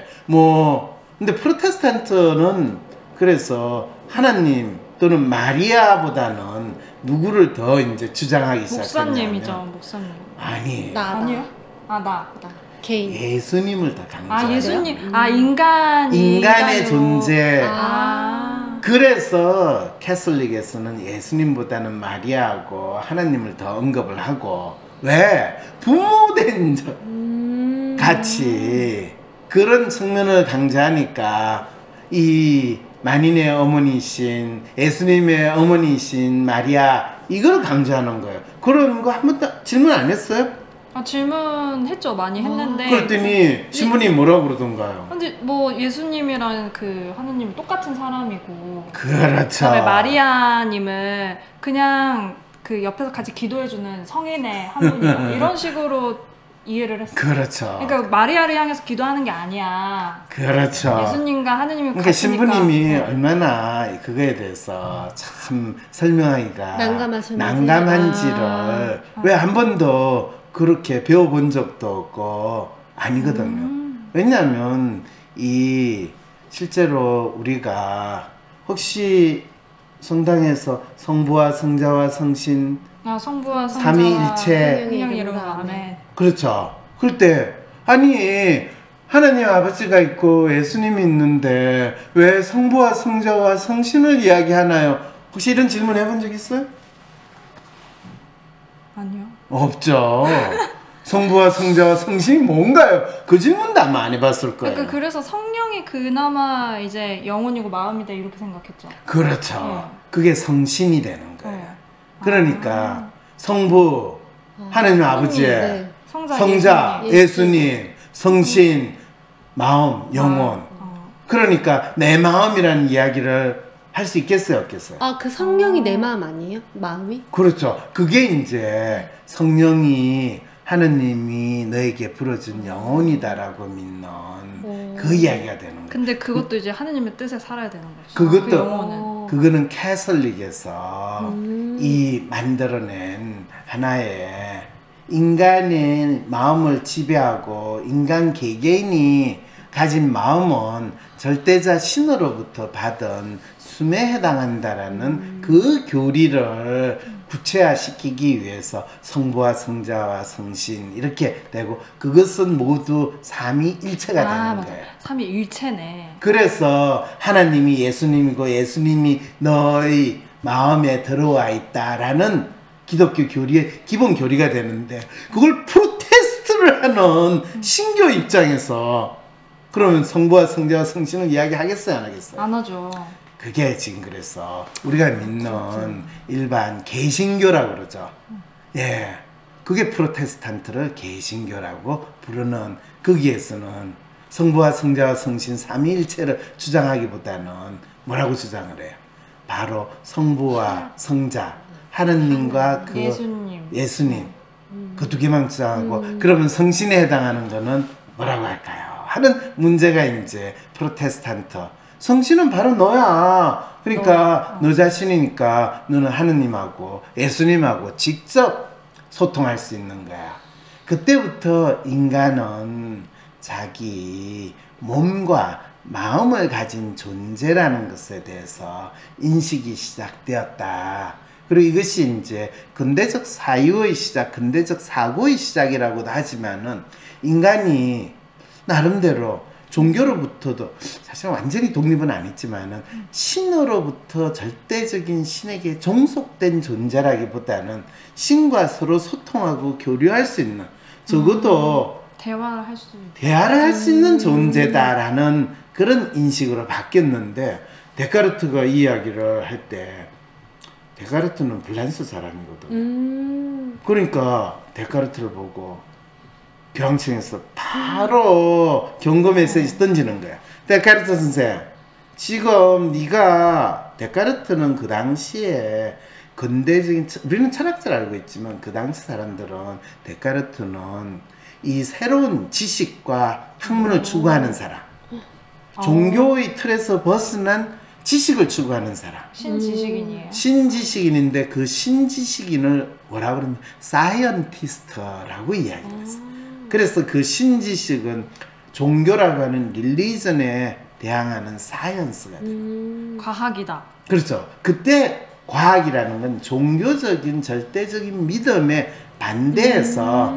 Speaker 2: 근데 프로테스탄트는 그래서 하나님 또는 마리아보다는 누구를 더 이제 주장하기 시작했냐면
Speaker 3: 목사님이죠, 목사님.
Speaker 2: 아니
Speaker 3: 아니요? 나.
Speaker 4: 개인.
Speaker 2: 예수님을 더 강조해요.
Speaker 3: 예수님.
Speaker 2: 인간의
Speaker 3: 인간으로.
Speaker 2: 존재.
Speaker 3: 그래서
Speaker 2: 그래서 캐톨릭에서는 예수님보다는 마리아하고 하나님을 더 언급을 하고 왜? 부모된 같이 그런 측면을 강조하니까 이 만인의 어머니신 예수님의 어머니신 마리아 이걸 강조하는 거예요. 그런 거 한 번도 질문 안 했어요?
Speaker 3: 질문했죠. 많이 했는데.
Speaker 2: 그랬더니 신부님이 뭐라고 그러던가요?
Speaker 3: 근데 뭐 예수님이랑 그 하느님 똑같은 사람이고.
Speaker 2: 그렇죠.
Speaker 3: 그다음에 마리아님은 그냥 그 옆에서 같이 기도해주는 성인의 한 분이다. 이런 식으로 이해를 했어요.
Speaker 2: 그렇죠.
Speaker 3: 그러니까 마리아를 향해서 기도하는 게 아니야.
Speaker 2: 그렇죠.
Speaker 3: 예수님과 하느님이
Speaker 2: 그러니까
Speaker 3: 같으니까.
Speaker 2: 신부님이 얼마나 그거에 대해서 참 설명하기가 난감한지를 왜 한 번도 그렇게 배워본 적도 없고 아니거든요. 왜냐하면 이 실제로 우리가 혹시 성당에서 성부와 성자와 성신
Speaker 3: 성부와 성자와
Speaker 2: 삼위일체
Speaker 3: 성령 이름으로 아멘.
Speaker 2: 그렇죠. 그럴 때 아니 하나님 아버지가 있고 예수님이 있는데 왜 성부와 성자와 성신을 이야기하나요? 혹시 이런 질문 해본 적 있어요?
Speaker 3: 아니요.
Speaker 2: 없죠. 성부와 성자와 성신이 뭔가요? 그 질문도 아마 안 해봤을 거예요.
Speaker 3: 그러니까 그래서 성령이 그나마 이제 영혼이고 마음이다 이렇게 생각했죠.
Speaker 2: 그렇죠. 그게 성신이 되는 거예요. 그러니까
Speaker 3: 아.
Speaker 2: 성부 하나님 아버지의 성자 예수님 성신 마음 영혼 그러니까 내 마음이라는 이야기를 할 수 있겠어요 없겠어요?
Speaker 4: 그 성령이 내 마음 아니에요? 마음이?
Speaker 2: 그렇죠. 그게 이제 성령이 하느님이 너에게 불어준 영혼이다라고 믿는 그 이야기가 되는 거예요.
Speaker 3: 근데 그것도 이제 하느님의 뜻에 살아야 되는 거죠.
Speaker 2: 그것도
Speaker 3: 그 영혼은.
Speaker 2: 그거는 캐설릭에서 이 만들어낸 하나의 인간의 마음을 지배하고 인간 개개인이 가진 마음은 절대자 신으로부터 받은 숨에 해당한다라는 그 교리를 구체화시키기 위해서 성부와 성자와 성신 이렇게 되고 그것은 모두 삼위일체가 되는 거예요.
Speaker 3: 삼위일체네.
Speaker 2: 그래서 하나님이 예수님이고 예수님이 너의 마음에 들어와 있다라는 기독교 교리의 기본 교리가 되는데 그걸 프로테스트를 하는 신교 입장에서 그러면 성부와 성자와 성신을 이야기하겠어요 안 하겠어요?
Speaker 3: 안 하죠.
Speaker 2: 그게 지금 그래서 우리가 믿는 일반 개신교라고 그러죠. 예, 그게 프로테스탄트를 개신교라고 부르는 거기에서는 성부와 성자와 성신 삼위일체를 주장하기보다는 뭐라고 주장을 해요? 바로 성부와 성자 하느님과 그 예수님 그 두 개만 주장하고 그러면 성신에 해당하는 거는 뭐라고 할까요? 하는 문제가 이제 프로테스탄트 성신은 바로 너야. 그러니까 너 자신이니까 너는 하느님하고 예수님하고 직접 소통할 수 있는 거야. 그때부터 인간은 자기 몸과 마음을 가진 존재라는 것에 대해서 인식이 시작되었다. 그리고 이것이 이제 근대적 사유의 시작, 근대적 사고의 시작이라고도 하지만은 인간이 나름대로 종교로부터도 사실 완전히 독립은 안 했지만은 신으로부터 절대적인 신에게 종속된 존재라기보다는 신과 서로 소통하고 교류할 수 있는 적어도
Speaker 3: 대화를
Speaker 2: 할 수 있는 존재다라는 그런 인식으로 바뀌었는데 데카르트가 이 이야기를 할 때 데카르트는 불란스 사람이거든. 그러니까 데카르트를 보고 교황청에서 바로 경고 메시지 던지는 거야. 데카르트 선생, 지금 네가 데카르트는 그 당시에 근대적인 우리는 철학자를 알고 있지만 그 당시 사람들은 데카르트는 이 새로운 지식과 학문을 추구하는 사람, 종교의 틀에서 벗어난 지식을 추구하는 사람.
Speaker 3: 신지식인이에요.
Speaker 2: 신지식인인데 그 신지식인을 뭐라 그러면 사이언티스트라고 이야기를 했어요. 그래서 그 신지식은 종교라고 하는 릴리전에 대항하는 사이언스가 돼요.
Speaker 3: 과학이다.
Speaker 2: 그렇죠. 그때 과학이라는 건 종교적인 절대적인 믿음에 반대해서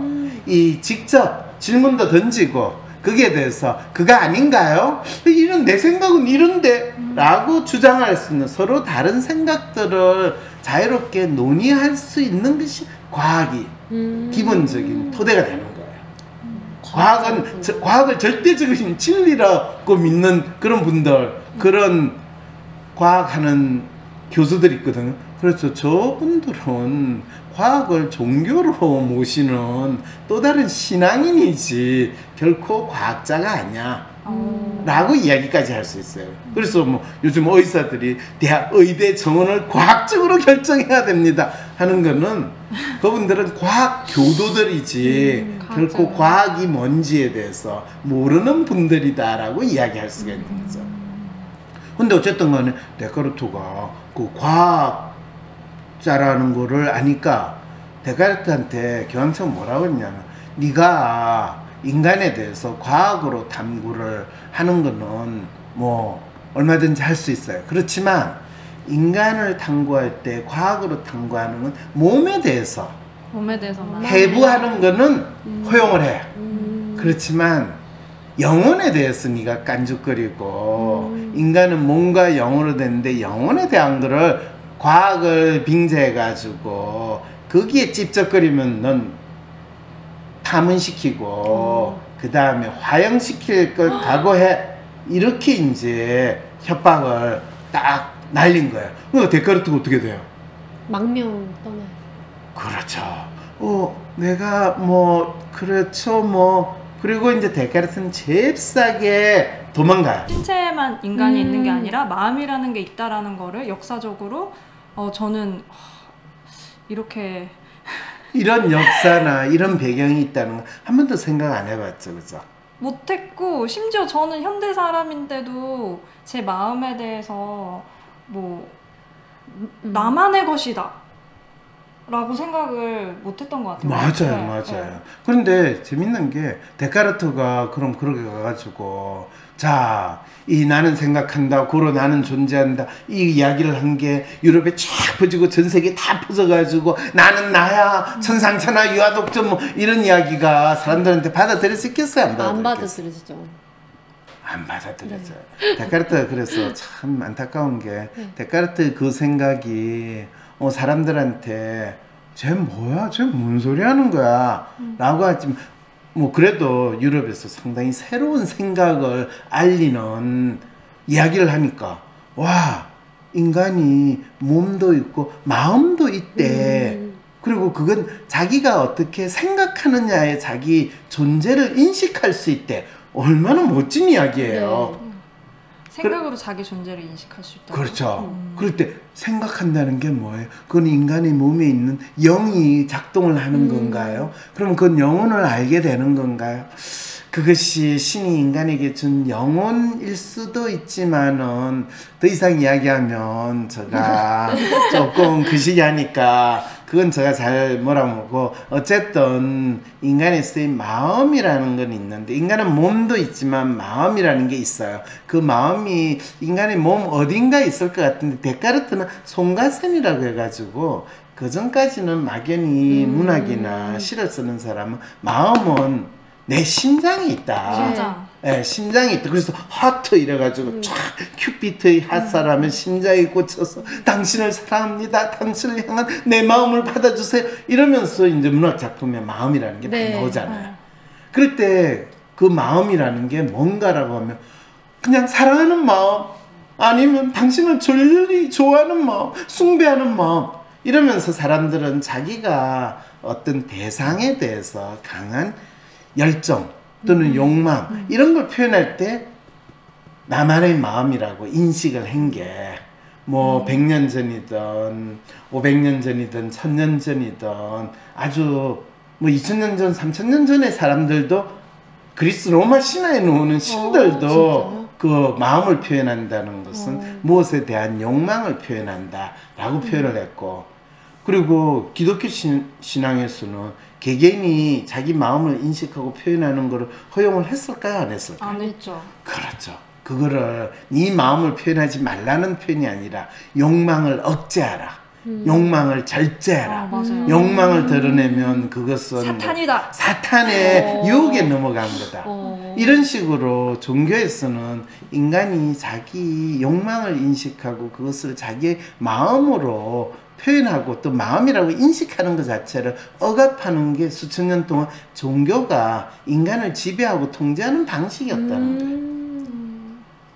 Speaker 2: 이 직접 질문도 던지고 거기에 대해서 그가 아닌가요? 이런 내 생각은 이런데 라고 주장할 수 있는 서로 다른 생각들을 자유롭게 논의할 수 있는 것이 과학이 기본적인 토대가 되는 거예요. 과학을 절대적인 진리라고 믿는 그런 분들, 그런 과학하는 교수들 있거든요. 그래서 저분들은 과학을 종교로 모시는 또 다른 신앙인이지 결코 과학자가 아니야 라고 이야기까지 할 수 있어요. 그래서 뭐 요즘 의사들이 의대 정원을 과학적으로 결정해야 됩니다 하는 거는 그분들은 과학 교도들이지 결코
Speaker 3: 맞아요.
Speaker 2: 과학이 뭔지에 대해서 모르는 분들이다라고 이야기할 수가 있는 거죠. 근데 어쨌든 간에 데카르트가 그 과학자라는 거를 아니까 데카르트한테 교황청 뭐라고 했냐면 네가 인간에 대해서 과학으로 탐구를 하는 거는 뭐 얼마든지 할 수 있어요. 그렇지만 인간을 탐구할 때 과학으로 탐구하는 건 몸에 대해서
Speaker 3: 몸에대해서만
Speaker 2: 해부하는 거는 허용을 해. 그렇지만 영혼에 대해서 네가 깐죽거리고 인간은 몸과 영으로 되는데 영혼에 대한 거를 과학을 빙자해 가지고 거기에 찝쩍거리면 넌 파문시키고 그 다음에 화형시킬 걸 각오해. 이렇게 이제 협박을 딱 날린 거예요. 그러니까 데카르트가 어떻게 돼요?
Speaker 4: 망명 떠나요.
Speaker 2: 그렇죠. 내가 뭐 그렇죠 뭐 그리고 이제 데카르트는 잽싸게 도망가요.
Speaker 3: 신체에만 인간이 있는 게 아니라 마음이라는 게 있다라는 거를 역사적으로 저는 이렇게
Speaker 2: 이런 역사나 이런 배경이 있다는 거 한 번도 생각 안 해봤죠, 그죠?
Speaker 3: 못했고 심지어 저는 현대 사람인데도 제 마음에 대해서 뭐 나만의 것이다 라고 생각을 못했던 것 같아요.
Speaker 2: 맞아요,
Speaker 3: 네,
Speaker 2: 맞아요.
Speaker 3: 네.
Speaker 2: 그런데 재밌는 게 데카르트가 그럼 그렇게 가가지고 자, 이 나는 생각한다, 고로 나는 존재한다 이 이야기를 한 게 유럽에 쫙 퍼지고 전 세계에 다 퍼져가지고 나는 나야, 천상천하 유아독존 뭐 이런 이야기가 사람들한테 받아들일 수 있겠어요?
Speaker 4: 안 받아들여지죠.
Speaker 2: 안 받아들여져요. 데카르트가 그래서 참 안타까운 게 데카르트 그 생각이 사람들한테 쟤 뭐야? 쟤 뭔 소리 하는 거야? 라고 하지만 뭐 그래도 유럽에서 상당히 새로운 생각을 알리는 이야기를 하니까 와 인간이 몸도 있고 마음도 있대. 그리고 그건 자기가 어떻게 생각하느냐에 자기 존재를 인식할 수 있대. 얼마나 멋진 이야기예요.
Speaker 3: 생각으로 자기 존재를 인식할 수 있다.
Speaker 2: 그렇죠. 그럴 때 생각한다는 게 뭐예요? 그건 인간의 몸에 있는 영이 작동을 하는 건가요? 그럼 그건 영혼을 알게 되는 건가요? 그것이 신이 인간에게 준 영혼일 수도 있지만은 더 이상 이야기하면 제가 조금 거시기하니까 그건 제가 잘 뭐라고 어쨌든 인간에 쓰인 마음이라는 건 있는데 인간은 몸도 있지만 마음이라는 게 있어요. 그 마음이 인간의 몸 어딘가에 있을 것 같은데 데카르트는 송가선이라고 해가지고 그 전까지는 막연히 문학이나 시를 쓰는 사람은 마음은 내 심장이 있다.
Speaker 3: 심장.
Speaker 2: 네, 심장이 있다. 그래서 하트 이래가지고 쫙 큐피트의 핫사람은 심장에 꽂혀서 당신을 사랑합니다. 당신을 향한 내 마음을 받아주세요. 이러면서 이제 문학 작품에 마음이라는 게 많이 나오잖아요. 그럴 때 그 마음이라는 게 뭔가라고 하면 그냥 사랑하는 마음 아니면 당신을 절리 좋아하는 마음, 숭배하는 마음 이러면서 사람들은 자기가 어떤 대상에 대해서 강한 열정 또는 욕망 이런 걸 표현할 때 나만의 마음이라고 인식을 한 게 뭐 100년 전이든 500년 전이든 1000년 전이든 아주 뭐 2000년 전 3000년 전의 사람들도 그리스 로마 신화에 나오는 신들도 그 마음을 표현한다는 것은 무엇에 대한 욕망을 표현한다 라고 표현을 했고 그리고 기독교 신앙에서는 개개인이 자기 마음을 인식하고 표현하는 것을 허용을 했을까요? 안 했을까요?
Speaker 3: 안 했죠.
Speaker 2: 그렇죠. 그거를 네 마음을 표현하지 말라는 표현이 아니라 욕망을 억제하라. 욕망을 절제하라.
Speaker 3: 맞아요.
Speaker 2: 욕망을 드러내면 그것은
Speaker 3: 사탄이다.
Speaker 2: 뭐 사탄의 유혹에 넘어간 거다. 이런 식으로 종교에서는 인간이 자기 욕망을 인식하고 그것을 자기의 마음으로 표현하고 또 마음이라고 인식하는 것 자체를 억압하는 게 수천 년 동안 종교가 인간을 지배하고 통제하는 방식이었다는 거예요.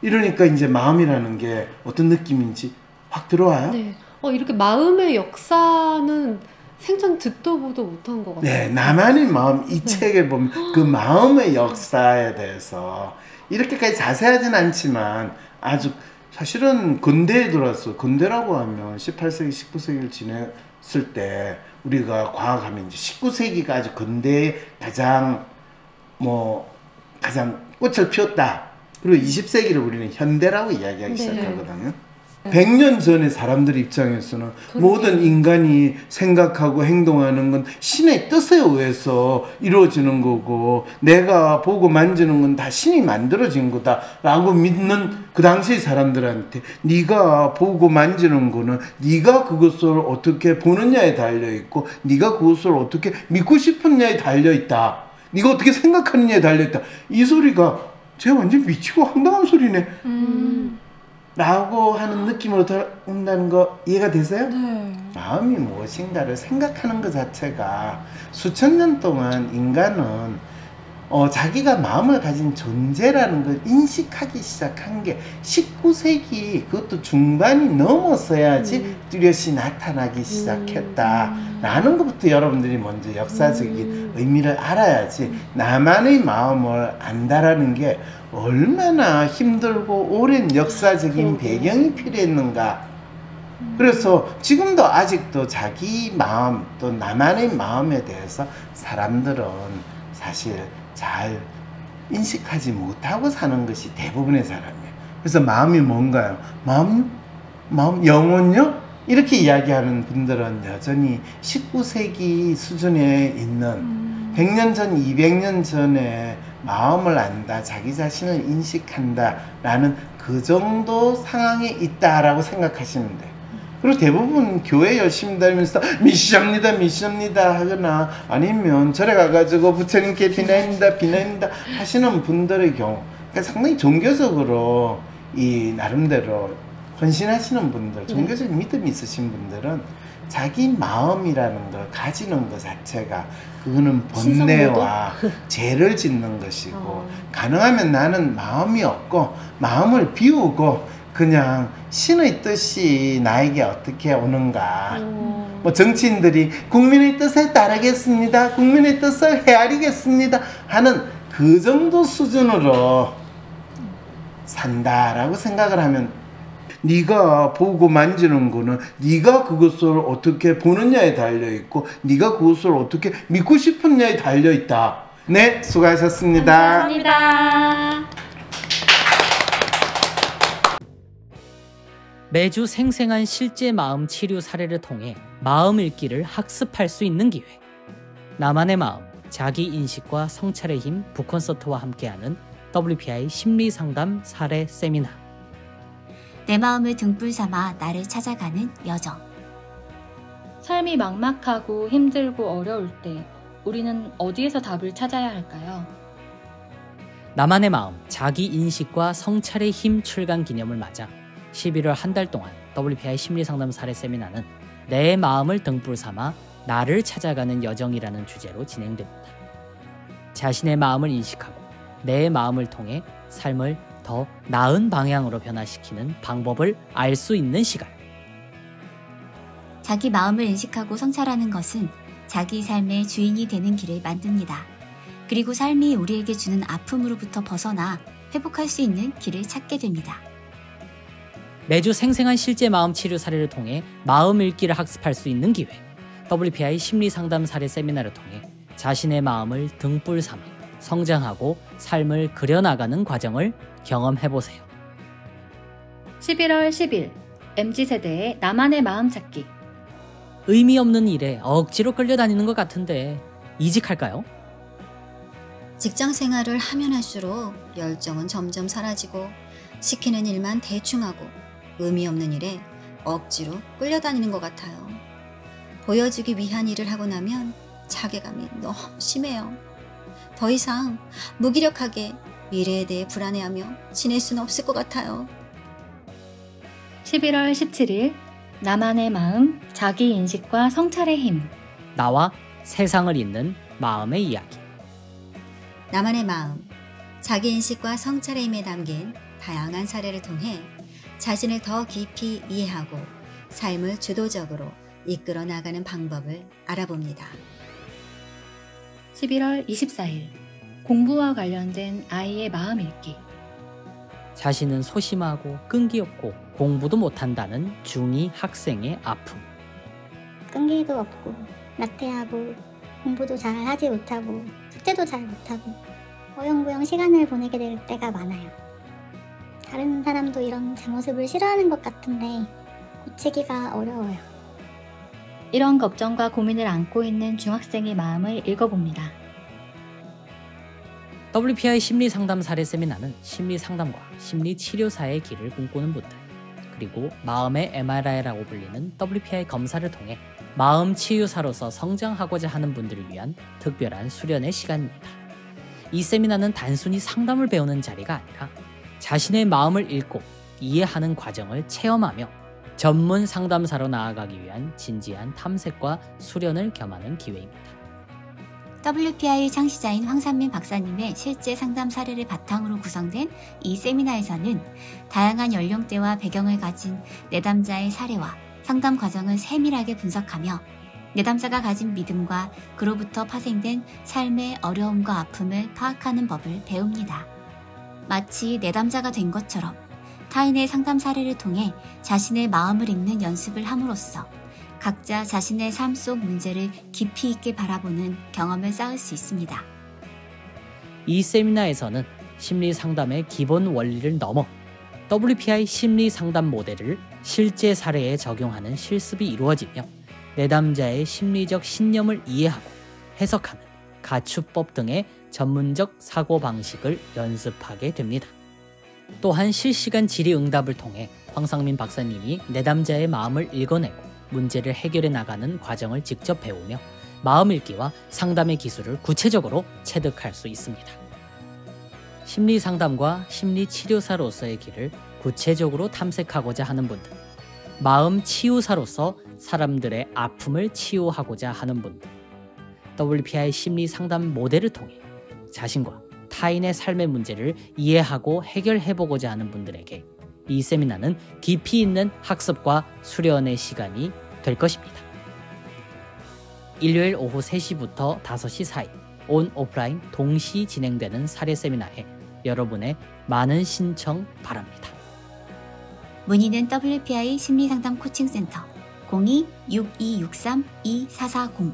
Speaker 2: 이러니까 이제 마음이라는 게 어떤 느낌인지 확 들어와요.
Speaker 4: 네. 이렇게 마음의 역사는 생전 듣도 보도 못한 것 같아요.
Speaker 2: 네, 나만의 마음 이 책에 보면 그 마음의 역사에 대해서 이렇게까지 자세하진 않지만 아주 사실은 근대에 들어왔어. 근대라고 하면 18세기, 19세기를 지냈을 때 우리가 과학하면 이제 19세기가 아주 근대의 가장 꽃을 피웠다. 그리고 20세기를 우리는 현대라고 이야기하기 시작하거든요. 100년 전에 사람들 입장에서는 모든 인간이 생각하고 행동하는 건 신의 뜻에 의해서 이루어지는 거고 내가 보고 만지는 건 다 신이 만들어진 거다 라고 믿는 그 당시 사람들한테 네가 보고 만지는 거는 네가 그것을 어떻게 보느냐에 달려있고 네가 그것을 어떻게 믿고 싶느냐에 달려있다. 네가 어떻게 생각하느냐에 달려있다. 이 소리가 쟤 완전 미치고 황당한 소리네 라고 하는 느낌으로 온다는 거 이해가 되세요?
Speaker 3: 네.
Speaker 2: 마음이 무엇인가를 생각하는 것 자체가 수천 년 동안 인간은 자기가 마음을 가진 존재라는 걸 인식하기 시작한 게 19세기 그것도 중반이 넘어서야지 뚜렷이 나타나기 시작했다라는 것부터 여러분들이 먼저 역사적인 의미를 알아야지 나만의 마음을 안다라는 게 얼마나 힘들고 오랜 역사적인 배경이 필요했는가. 그래서 지금도 아직도 자기 마음 또 나만의 마음에 대해서 사람들은 사실 잘 인식하지 못하고 사는 것이 대부분의 사람이에요. 그래서 마음이 뭔가요? 마음 영혼요? 이렇게 이야기하는 분들은 여전히 19세기 수준에 있는 100년 전, 200년 전에 마음을 안다, 자기 자신을 인식한다 라는 그 정도 상황에 있다라고 생각하시면 돼요. 그리고 대부분 교회 열심히 다니면서 미션입니다 하거나 아니면 절에 가가지고 부처님께 비나입니다 하시는 분들의 경우, 그러니까 상당히 종교적으로 이 나름대로 헌신하시는 분들, 종교적인 믿음이 있으신 분들은 자기 마음이라는 걸 가지는 것 자체가 그거는 번뇌와 죄를 짓는 것이고 가능하면 나는 마음이 없고 마음을 비우고 그냥 신의 뜻이 나에게 어떻게 오는가. 뭐 정치인들이 국민의 뜻에 따르겠습니다, 국민의 뜻을 헤아리겠습니다 하는 그 정도 수준으로 산다라고 생각을 하면, 네가 보고 만지는 거는 네가 그것을 어떻게 보느냐에 달려있고 네가 그것을 어떻게 믿고 싶느냐에 달려있다. 네, 수고하셨습니다.
Speaker 5: 감사합니다.
Speaker 1: 매주 생생한 실제 마음 치료 사례를 통해 마음 읽기를 학습할 수 있는 기회. 나만의 마음, 자기 인식과 성찰의 힘 북콘서트와 함께하는 WPI 심리상담 사례 세미나.
Speaker 6: 내 마음을 등불 삼아 나를 찾아가는 여정.
Speaker 7: 삶이 막막하고 힘들고 어려울 때 우리는 어디에서 답을 찾아야 할까요?
Speaker 1: 나만의 마음, 자기 인식과 성찰의 힘 출간 기념을 맞아 11월 한 달 동안 WPI 심리상담 사례 세미나는 내 마음을 등불 삼아 나를 찾아가는 여정이라는 주제로 진행됩니다. 자신의 마음을 인식하고 내 마음을 통해 삶을 더 나은 방향으로 변화시키는 방법을 알 수 있는 시간.
Speaker 6: 자기 마음을 인식하고 성찰하는 것은 자기 삶의 주인이 되는 길을 만듭니다. 그리고 삶이 우리에게 주는 아픔으로부터 벗어나 회복할 수 있는 길을 찾게 됩니다.
Speaker 1: 매주 생생한 실제 마음 치료 사례를 통해 마음 읽기를 학습할 수 있는 기회. WPI 심리상담 사례 세미나를 통해 자신의 마음을 등불 삼아 성장하고 삶을 그려나가는 과정을 경험해보세요.
Speaker 7: 11월 10일 MZ세대의 나만의 마음 찾기.
Speaker 1: 의미 없는 일에 억지로 끌려다니는 것 같은데 이직할까요?
Speaker 8: 직장 생활을 하면 할수록 열정은 점점 사라지고 시키는 일만 대충 하고 의미 없는 일에 억지로 끌려다니는 것 같아요. 보여주기 위한 일을 하고 나면 자괴감이 너무 심해요. 더 이상 무기력하게 미래에 대해 불안해하며 지낼 수는 없을 것 같아요.
Speaker 7: 11월 17일 나만의 마음, 자기 인식과 성찰의 힘.
Speaker 1: 나와 세상을 잇는 마음의 이야기.
Speaker 8: 나만의 마음, 자기 인식과 성찰의 힘에 담긴 다양한 사례를 통해 자신을 더 깊이 이해하고 삶을 주도적으로 이끌어 나가는 방법을 알아봅니다.
Speaker 7: 11월 24일 공부와 관련된 아이의 마음 읽기.
Speaker 1: 자신은 소심하고 끈기 없고 공부도 못한다는 중2 학생의 아픔.
Speaker 9: 끈기도 없고 나태하고 공부도 잘 하지 못하고 숙제도 잘 못하고 어영부영 시간을 보내게 될 때가 많아요. 다른 사람도 이런 제 모습을 싫어하는 것 같은데 고치기가 어려워요.
Speaker 7: 이런 걱정과 고민을 안고 있는 중학생의 마음을 읽어봅니다.
Speaker 1: WPI 심리상담 사례 세미나는 심리상담과 심리치료사의 길을 꿈꾸는 분들, 그리고 마음의 MRI라고 불리는 WPI 검사를 통해 마음 치유사로서 성장하고자 하는 분들을 위한 특별한 수련의 시간입니다. 이 세미나는 단순히 상담을 배우는 자리가 아니라 자신의 마음을 읽고 이해하는 과정을 체험하며 전문 상담사로 나아가기 위한 진지한 탐색과 수련을 겸하는 기회입니다.
Speaker 6: WPI 창시자인 황산민 박사님의 실제 상담 사례를 바탕으로 구성된 이 세미나에서는 다양한 연령대와 배경을 가진 내담자의 사례와 상담 과정을 세밀하게 분석하며 내담자가 가진 믿음과 그로부터 파생된 삶의 어려움과 아픔을 파악하는 법을 배웁니다. 마치 내담자가 된 것처럼 타인의 상담 사례를 통해 자신의 마음을 읽는 연습을 함으로써 각자 자신의 삶 속 문제를 깊이 있게 바라보는 경험을 쌓을 수 있습니다.
Speaker 1: 이 세미나에서는 심리 상담의 기본 원리를 넘어 WPI 심리 상담 모델을 실제 사례에 적용하는 실습이 이루어지며 내담자의 심리적 신념을 이해하고 해석하는 가추법 등의 전문적 사고방식을 연습하게 됩니다. 또한 실시간 질의응답을 통해 황상민 박사님이 내담자의 마음을 읽어내고 문제를 해결해 나가는 과정을 직접 배우며 마음 읽기와 상담의 기술을 구체적으로 체득할 수 있습니다. 심리 상담과 심리 치료사로서의 길을 구체적으로 탐색하고자 하는 분들, 마음 치유사로서 사람들의 아픔을 치유하고자 하는 분들, WPI 심리 상담 모델을 통해 자신과 타인의 삶의 문제를 이해하고 해결해보고자 하는 분들에게 이 세미나는 깊이 있는 학습과 수련의 시간이 될 것입니다. 일요일 오후 3시부터 5시 사이 온 오프라인 동시 진행되는 사례 세미나에 여러분의 많은 신청 바랍니다.
Speaker 6: 문의는 WPI 심리상담 코칭센터 02-6263-2440